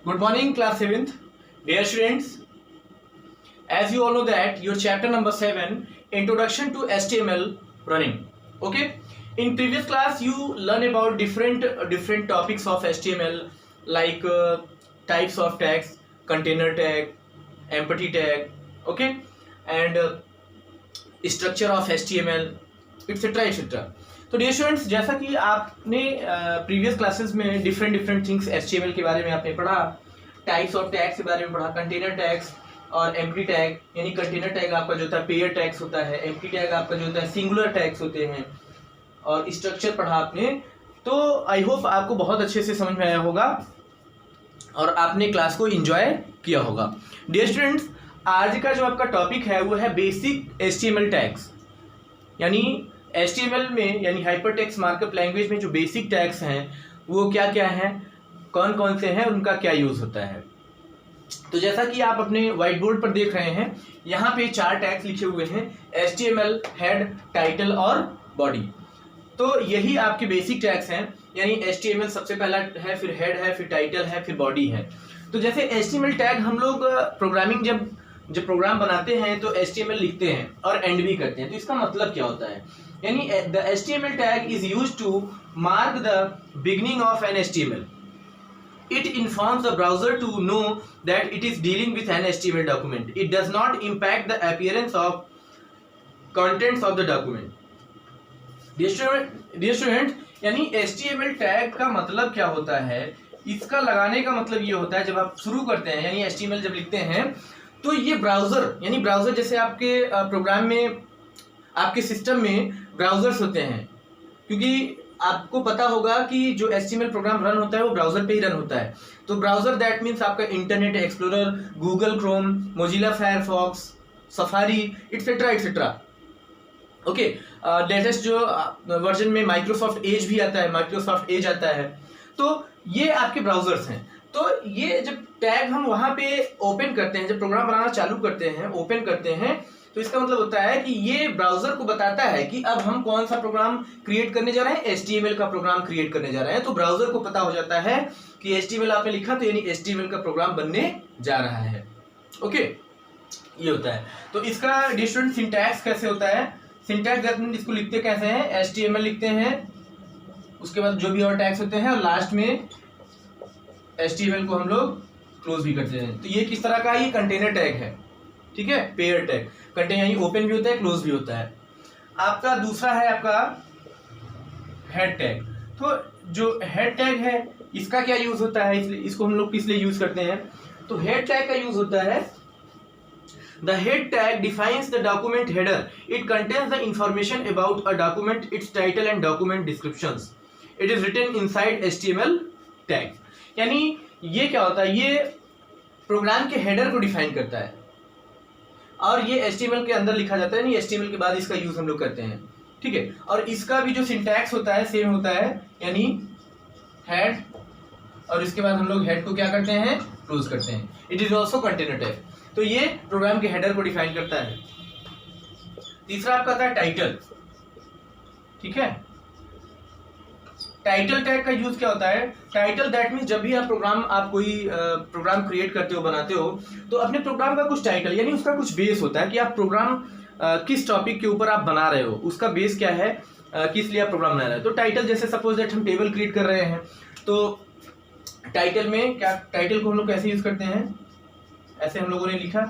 Good morning, class 7th. Dear students, as you all know that your chapter number 7, Introduction to HTML running. Okay. In previous class, you learn about different topics of HTML like types of tags, container tag, empty tag, okay, and structure of HTML, etc. etc. तो dear students, जैसा कि आपने previous classes में different things HTML के बारे में आपने पढ़ा, टाइप्स ऑफ टैग्स के बारे में पढ़ा, कंटेनर टैग्स और एम्प्टी टैग, यानी कंटेनर टैग आपका जो होता है पेयर टैग्स होता है, एम्प्टी टैग आपका जो होता है सिंगुलर टैग्स होते हैं, और स्ट्रक्चर पढ़ा आपने। तो आई होप आपको बहुत अच्छे से समझ में आया होगा और आपने क्लास को एंजॉय किया होगा। डियर स्टूडेंट्स, आज का जो आपका टॉपिक है वो है बेसिक HTML टैग्स, यानी HTML में यानी हाइपरटेक्स्ट मार्कअप लैंग्वेज में जो बेसिक टैग्स हैं वो क्या क्या हैं, कौन कौन से हैं, उनका क्या यूज़ होता है। तो जैसा कि आप अपने व्हाइट बोर्ड पर देख रहे हैं, यहाँ पे 4 टैग्स लिखे हुए हैं, HTML, हेड, टाइटल और बॉडी। तो यही आपके बेसिक टैग्स हैं, यानी HTML सबसे पहला है, फिर हेड है, फिर टाइटल है, फिर बॉडी है। तो जैसे HTML टैग हम लोग प्रोग्रामिंग जब प्रोग्राम बनाते हैं तो HTML लिखते हैं और एंड भी करते हैं। तो इसका मतलब क्या होता है, यानी the HTML tag is used to mark the beginning of an HTML. It informs the browser to know that it is dealing with an HTML document. It does not impact the appearance of contents of the document. Dear student, यानी HTML tag का मतलब क्या होता है, इसका लगाने का मतलब ये होता है जब आप शुरू करते हैं, यानी HTML जब लिखते हैं तो ये ब्राउजर, यानी ब्राउजर जैसे आपके प्रोग्राम में, आपके सिस्टम में ब्राउजर्स होते हैं, क्योंकि आपको पता होगा कि जो HTML प्रोग्राम रन होता है वो ब्राउजर पे ही रन होता है। तो ब्राउजर दैट मीन्स आपका internet explorer, Google Chrome, Mozilla Firefox, safari, etcetera etcetera. Okay, latest जो वर्जन में माइक्रोसॉफ्ट एज भी आता है, माइक्रोसॉफ्ट एज आता है। तो ये आपके ब्राउजर्स हैं। तो ये जब टैग हम वहाँ पे ओपन करते हैं, जब प्रोग्राम बनाना चालू करते हैं, ओपन करते हैं, तो इसका मतलब होता है कि ये ब्राउजर को बताता है कि अब हम कौन सा प्रोग्राम क्रिएट करने जा रहे हैं, HTML का प्रोग्राम क्रिएट करने जा रहे हैं। तो ब्राउजर को पता हो जाता है कि HTML आपने लिखा, तो यानी HTML का प्रोग्राम बनने जा रहा है। ओके, ये होता है। तो इसका डिफरेंट सिंटैक्स कैसे होता है, सिंटैक्स इसको लिखते कैसे हैं, HTML लिखते हैं, उसके बाद जो भी और टैग्स होते हैं, और लास्ट में HTML को हम लोग क्लोज भी करते हैं। तो ये किस तरह का, ये कंटेनर टैग है, ठीक है, पेयर टैग। कंटेनर यानी ओपन भी होता है, क्लोज भी होता है। आपका दूसरा है आपका हेड टैग। तो जो हेड टैग है इसका क्या यूज होता है, इसलिए इसको हम लोग किस लिए यूज करते हैं, तो हेड टैग का यूज होता है, the head tag defines the document header. It contains the information about a document, its title and document descriptions. It is written inside HTML tag. यानी ये क्या होता है, ये प्रोग्राम के हेडर को डिफाइन करता है और ये HTML के अंदर लिखा जाता है, यानी HTML के बाद इसका यूज हम लोग करते हैं, ठीक है। और इसका भी जो सिंटैक्स होता है सेम होता है, यानी हेड, और इसके बाद हम लोग हेड को क्या करते हैं, क्लोज करते हैं। It is also container tag. तो ये प्रोग्राम के हेडर को डिफाइन करता है। तीसरा आपका आता है टाइटल, ठीक है। टाइटल टैग का यूज क्या होता है, टाइटल दैट मीन्स जब भी आप कोई प्रोग्राम क्रिएट करते हो, बनाते हो, तो अपने प्रोग्राम का कुछ टाइटल, यानी उसका कुछ बेस होता है कि आप प्रोग्राम किस टॉपिक के ऊपर आप बना रहे हो, उसका बेस क्या है, किस लिए आप प्रोग्राम बना रहे हो। तो टाइटल, जैसे सपोज दैट हम टेबल क्रिएट कर रहे हैं, तो टाइटल में क्या, टाइटल को हम लोग कैसे यूज करते हैं, ऐसे हम लोगों ने लिखा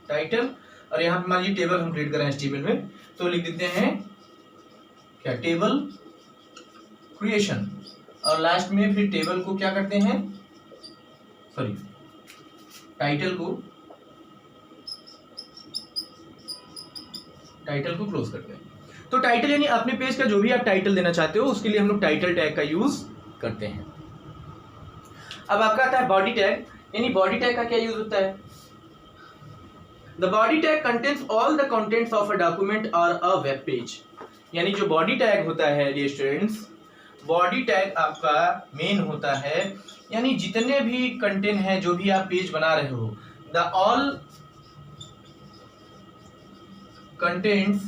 टाइटल, और यहाँ पे मान लीजिए टेबल हम क्रिएट कर रहे हैं HTML में, तो लिख देते हैं क्या, टेबल क्रिएशन, और लास्ट में फिर टेबल को क्या करते हैं, सॉरी, टाइटल को क्लोज करते हैं। तो टाइटल यानी अपने पेज का जो भी आप टाइटल देना चाहते हो उसके लिए हम लोग टाइटल टैग का यूज करते हैं। अब आपका आता है बॉडी टैग, यानी बॉडी टैग का क्या यूज होता है, the body tag contains all the contents of a document और अ वेब पेज। यानी जो बॉडी टैग होता है डियर स्टूडेंट्स, बॉडी टैग आपका मेन होता है, यानी जितने भी कंटेंट हैं, जो भी आप पेज बना रहे हो, the all contents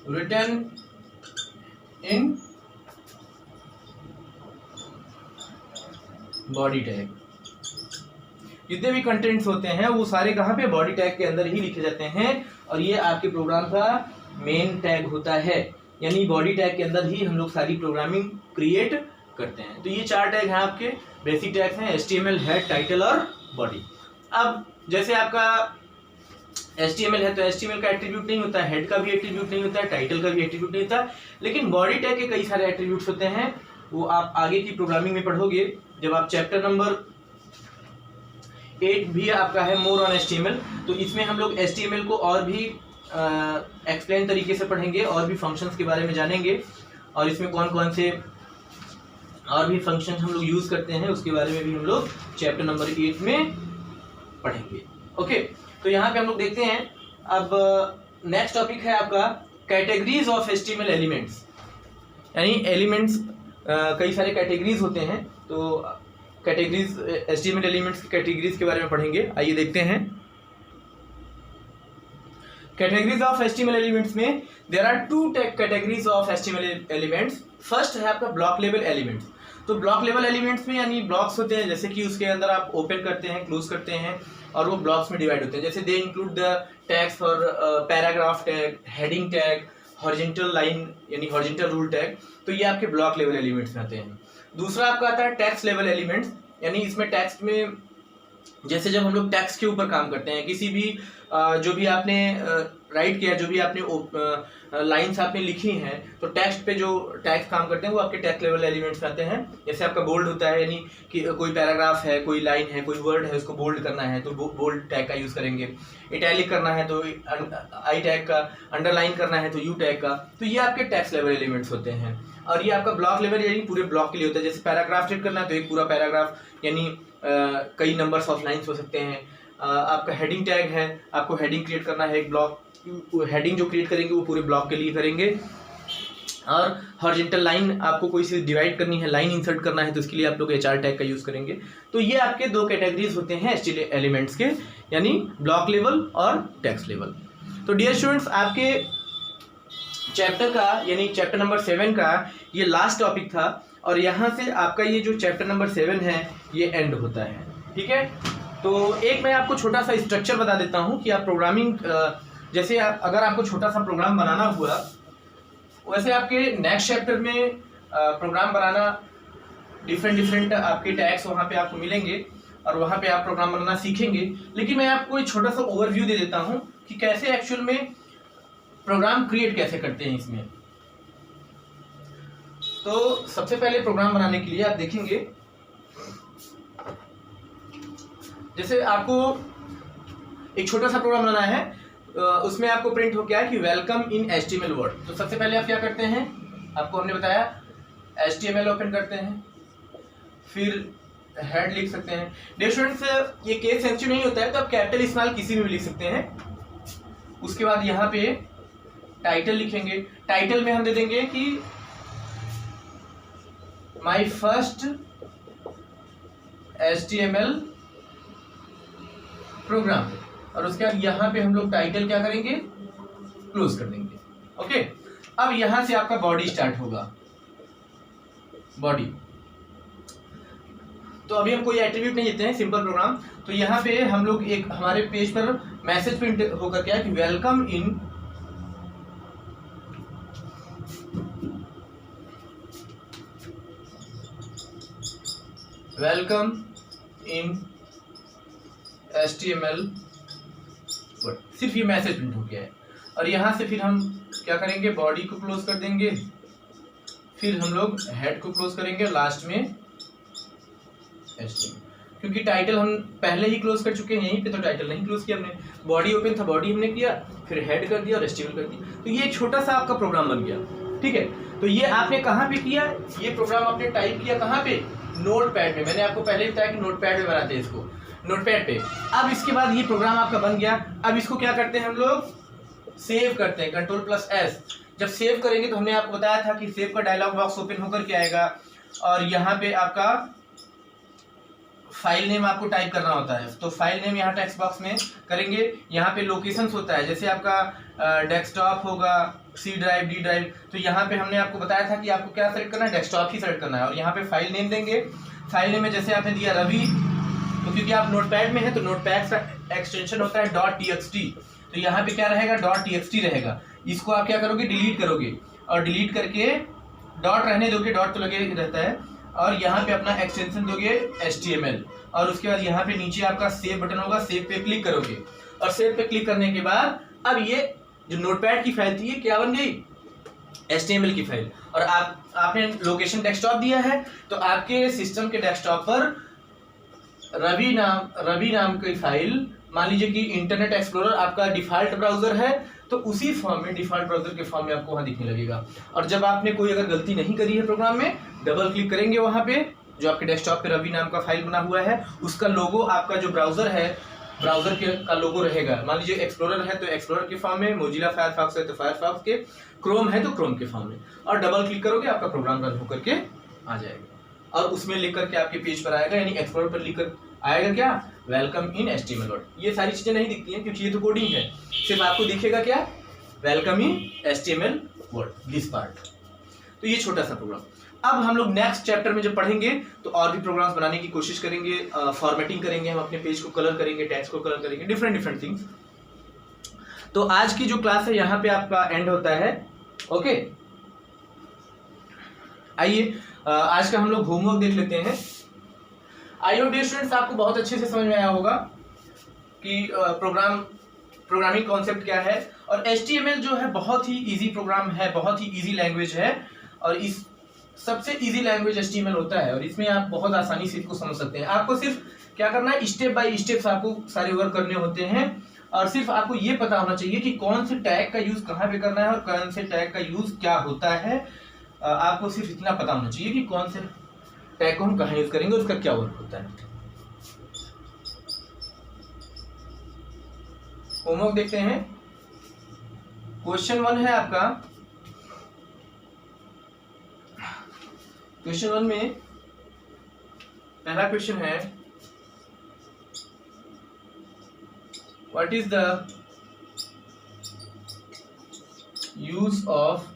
written in body tag. जितने भी कंटेंट्स होते हैं वो सारे कहाँ पे, बॉडी टैग के अंदर ही लिखे जाते हैं, और ये आपके प्रोग्राम का मेन टैग होता है। यानी बॉडी टैग के अंदर ही हम लोग सारी प्रोग्रामिंग क्रिएट करते हैं। तो ये 4 टैग हैं आपके बेसिक टैग्स हैं, HTML, हेड, टाइटल और बॉडी। अब जैसे आपका HTML है तो HTML का एट्रीब्यूट नहीं होता है, हेड का भी एट्रीब्यूट नहीं होता है, टाइटल का भी एट्रीब्यूट नहीं होता है, लेकिन बॉडी टैग के कई सारे एट्रीब्यूट्स होते हैं। वो आप आगे की प्रोग्रामिंग में पढ़ोगे जब आप चैप्टर नंबर 8 भी आपका है मोर ऑन HTML, तो इसमें हम लोग HTML को और भी एक्सप्लेन तरीके से पढ़ेंगे और भी फंक्शंस के बारे में जानेंगे, और इसमें कौन कौन से और भी फंक्शन हम लोग यूज करते हैं उसके बारे में भी हम लोग चैप्टर नंबर 8 में पढ़ेंगे। ओके, तो यहाँ पे हम लोग देखते हैं। अब नेक्स्ट टॉपिक है आपका कैटेगरीज ऑफ HTML एलिमेंट्स। यानी एलिमेंट्स कई सारे कैटेगरीज होते हैं, तो कैटेगरीज HTML एलिमेंट्स की कैटेगरीज के बारे में पढ़ेंगे। आइए देखते हैं। कैटेगरीज ऑफ HTML एलिमेंट्स में there are 2 categories of HTML elements. First है आपका ब्लॉक लेवल एलिमेंट्स। तो ब्लॉक लेवल एलिमेंट्स में यानी ब्लॉक्स होते हैं, जैसे कि उसके अंदर आप ओपन करते हैं, क्लोज करते हैं, और वो ब्लॉक्स में डिवाइड होते हैं। जैसे they include the tags for paragraph tag, heading tag, horizontal line यानी हॉरिजॉन्टल रूल टैग। तो ये आपके ब्लॉक लेवल एलिमेंट्स में आते हैं। दूसरा आपका आता है टेक्स्ट लेवल एलिमेंट्स। यानी इसमें टेक्स्ट में जैसे जब हम लोग टेक्स्ट के ऊपर काम करते हैं, किसी भी जो भी आपने राइट किया, जो भी आपने लाइंस आपने लिखी हैं, तो टेक्स्ट पे जो टैग्स काम करते हैं वो आपके टेक्स्ट लेवल एलिमेंट्स में आते हैं। जैसे आपका बोल्ड होता है, यानी कि कोई पैराग्राफ है, कोई लाइन है, कोई वर्ड है, उसको बोल्ड करना है तो बोल्ड टैग का यूज़ करेंगे। इटैलिक करना है तो आई टैग का, अंडरलाइन करना है तो यू टैग का। तो ये आपके टेक्स्ट लेवल एलिमेंट्स होते हैं। और ये आपका ब्लॉक लेवल यानी पूरे ब्लॉक के लिए होता है। जैसे पैराग्राफ सेट करना है तो एक पूरा पैराग्राफ, यानी कई नंबर्स ऑफ लाइन्स हो सकते हैं। आपका हेडिंग टैग है, आपको हेडिंग क्रिएट करना है, एक ब्लॉक हेडिंग जो क्रिएट करेंगे वो पूरे ब्लॉक के लिए करेंगे। और हॉरिजॉन्टल लाइन आपको कोई सी डिवाइड करनी है, लाइन इंसर्ट करना है, तो इसके लिए आप लोग HR टैग का यूज़ करेंगे। तो ये आपके 2 कैटेगरीज होते हैं HTML एलिमेंट्स के, यानी ब्लॉक लेवल और टेक्स्ट लेवल। तो डियर स्टूडेंट्स, आपके चैप्टर का यानी चैप्टर नंबर 7 का ये लास्ट टॉपिक था, और यहाँ से आपका ये जो चैप्टर नंबर 7 है ये एंड होता है। ठीक है, तो एक मैं आपको छोटा सा स्ट्रक्चर बता देता हूँ कि आप प्रोग्रामिंग जैसे अगर आपको छोटा सा प्रोग्राम बनाना हुआ, वैसे आपके नेक्स्ट चैप्टर में प्रोग्राम बनाना डिफरेंट आपके टैग्स वहाँ पे आपको मिलेंगे और वहाँ पे आप प्रोग्राम बनाना सीखेंगे। लेकिन मैं आपको एक छोटा सा ओवरव्यू दे देता हूँ कि कैसे एक्चुअल में प्रोग्राम क्रिएट कैसे करते हैं इसमें। तो सबसे पहले प्रोग्राम बनाने के लिए आप देखेंगे, जैसे आपको एक छोटा सा प्रोग्राम बनाना है, उसमें आपको प्रिंट हो क्या है कि वेलकम इन HTML वर्ड। तो सबसे पहले आप क्या करते हैं, आपको हमने बताया HTML ओपन करते हैं, फिर हेड लिख सकते हैं। डियर स्टूडेंट्स, ये केस सेंसिटिव नहीं होता है तो आप कैपिटल स्मॉल किसी में भी लिख सकते हैं। उसके बाद यहाँ पे टाइटल लिखेंगे। टाइटल में हम दे देंगे कि माई फर्स्ट HTML प्रोग्राम, और उसके बाद यहाँ पे हम लोग टाइटल क्या करेंगे, क्लोज कर देंगे। ओके, अब यहां से आपका बॉडी स्टार्ट होगा। बॉडी तो अभी हम कोई एट्रीब्यूट नहीं देते हैं, सिंपल प्रोग्राम। तो यहाँ पे हम लोग एक हमारे पेज पर मैसेज प्रिंट होगा क्या कि वेलकम इन HTML वर्ड, सिर्फ ये मैसेज प्रिंट हो गया है। और यहाँ से फिर हम क्या करेंगे, बॉडी को क्लोज कर देंगे, फिर हम लोग हेड को क्लोज करेंगे, लास्ट में HTML। क्योंकि टाइटल हम पहले ही क्लोज कर चुके हैं यहीं पे, तो टाइटल नहीं क्लोज किया हमने। बॉडी ओपन था, बॉडी हमने किया, फिर हेड कर दिया और HTML कर दिया। तो ये एक छोटा सा आपका प्रोग्राम बन गया। ठीक है, तो ये आपने कहाँ पे किया, ये प्रोग्राम आपने टाइप किया कहाँ पे, नोटपैड में। मैंने आपको पहले ही बताया कि नोटपैड में बनाते हैं इसको, नोटपैड पे। अब इसके बाद ये प्रोग्राम आपका बन गया। अब इसको क्या करते हैं हम लोग, सेव करते हैं, Ctrl+S। जब सेव करेंगे तो हमने आपको बताया था कि सेव का डायलॉग बॉक्स ओपन होकर के आएगा, और यहाँ पे आपका फाइल नेम आपको टाइप करना होता है। तो फाइल नेम यहाँ टेक्स्ट बॉक्स में करेंगे। यहाँ पे लोकेशंस होता है, जैसे आपका डेस्कटॉप होगा, C ड्राइव, D ड्राइव। तो यहाँ पे हमने आपको बताया था कि आपको क्या सेलेक्ट करना है, डेस्कटॉप ही सेलेक्ट करना है, और यहाँ पे फाइल नेम देंगे। फाइल नेम में जैसे आपने दिया रवि, तो क्योंकि आप नोटपैड में है तो नोटपैड का एक्सटेंशन होता है .txt, तो यहाँ पे क्या रहेगा .txt रहेगा। इसको आप क्या करोगे, डिलीट करोगे, और डिलीट करके डॉट रहने दोगे, डॉट तो लगे रहता है, और यहाँ पे अपना एक्सटेंशन दोगे HTML, और उसके बाद यहाँ पे नीचे आपका सेव बटन होगा, सेव पे क्लिक करोगे, और सेव पे क्लिक करने के बाद अब ये जो नोटपैड की फाइल थी ये क्या बन गई, HTML की फाइल। और आपने लोकेशन डेस्कटॉप दिया है, तो आपके सिस्टम के डेस्कटॉप पर रवि नाम की फाइल, मान लीजिए कि इंटरनेट एक्सप्लोरर आपका डिफॉल्ट ब्राउजर है, तो उसी फॉर्म में, डिफॉल्ट ब्राउजर के फॉर्म में आपको वहां दिखने लगेगा। और जब आपने कोई अगर गलती नहीं करी है प्रोग्राम में, डबल क्लिक करेंगे वहां पे जो आपके डेस्कटॉप पे रवि नाम का फाइल बना हुआ है, उसका लोगो आपका जो ब्राउजर है, ब्राउजर का लोगो रहेगा। मान लीजिए एक्सप्लोरर है तो एक्सप्लोरर के फॉर्म में, मोजिला फायरफॉक्स है तो फायरफॉक्स के, क्रोम है तो क्रोम के फॉर्म में, और डबल क्लिक करोगे आपका प्रोग्राम रन होकर के आ जाएगा, और उसमें लिख करके आपके पेज पर आएगा, यानी एक्सप्लोरर पर लिख कर आएगा क्या, वेलकम इन HTML वर्ड। ये सारी चीजें नहीं दिखती हैं क्योंकि ये तो कोडिंग है, सिर्फ आपको दिखेगा क्या, welcome in HTML word, this part. तो ये छोटा सा प्रोग्राम। अब हम लोग नेक्स्ट चैप्टर में जब पढ़ेंगे तो और भी प्रोग्राम्स बनाने की कोशिश करेंगे, फॉर्मेटिंग करेंगे, हम अपने पेज को कलर करेंगे, टेक्स्ट को कलर करेंगे, डिफरेंट थिंग्स। तो आज की जो क्लास है यहाँ पे आपका एंड होता है। ओके, आइए आज का हम लोग होमवर्क देख लेते हैं। आई होप डियर स्टूडेंट्स आपको बहुत अच्छे से समझ में आया होगा कि प्रोग्रामिंग कॉन्सेप्ट क्या है, और HTML जो है बहुत ही इजी प्रोग्राम है, बहुत ही इजी लैंग्वेज है, और इस सबसे इजी लैंग्वेज HTML होता है, और इसमें आप बहुत आसानी से इसको समझ सकते हैं। आपको सिर्फ क्या करना है, स्टेप बाय स्टेप्स आपको सारे वर्क करने होते हैं, और सिर्फ आपको ये पता होना चाहिए कि कौन से टैग का यूज कहाँ पे करना है और कौन से टैग का यूज क्या होता है। आपको सिर्फ इतना पता होना चाहिए कि कौन से टैग को हम कहाँ यूज करेंगे, उसका क्या वर्क होता है। होमवर्क देखते हैं। क्वेश्चन 1 है आपका। क्वेश्चन 1 में पहला क्वेश्चन है, what is the use of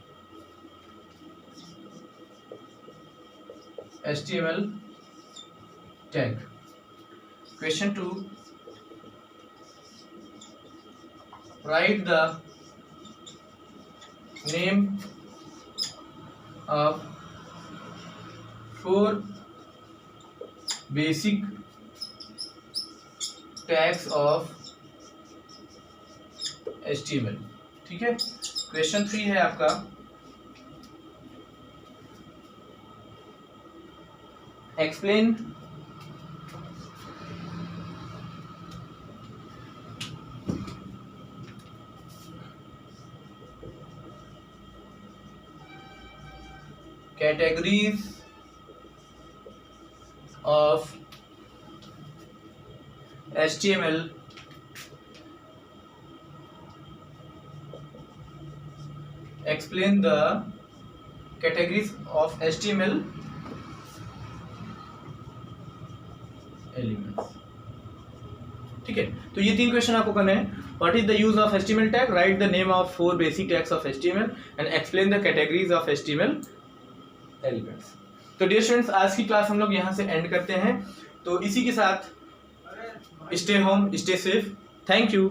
HTML tag? Question 2, write the name of 4 basic tags of HTML। ठीक है। क्वेश्चन 3 है आपका, explain categories of HTML explain the categories of HTML elements. ठीक है, तो ये 3 क्वेश्चन आपको करने हैं। What is the use of HTML tag, right the name of 4 basic tags of HTML and explain the categories of HTML elements. तो dear students आज की क्लास हम लोग यहाँ से एंड करते हैं। तो इसी के साथ stay home, stay safe, thank you.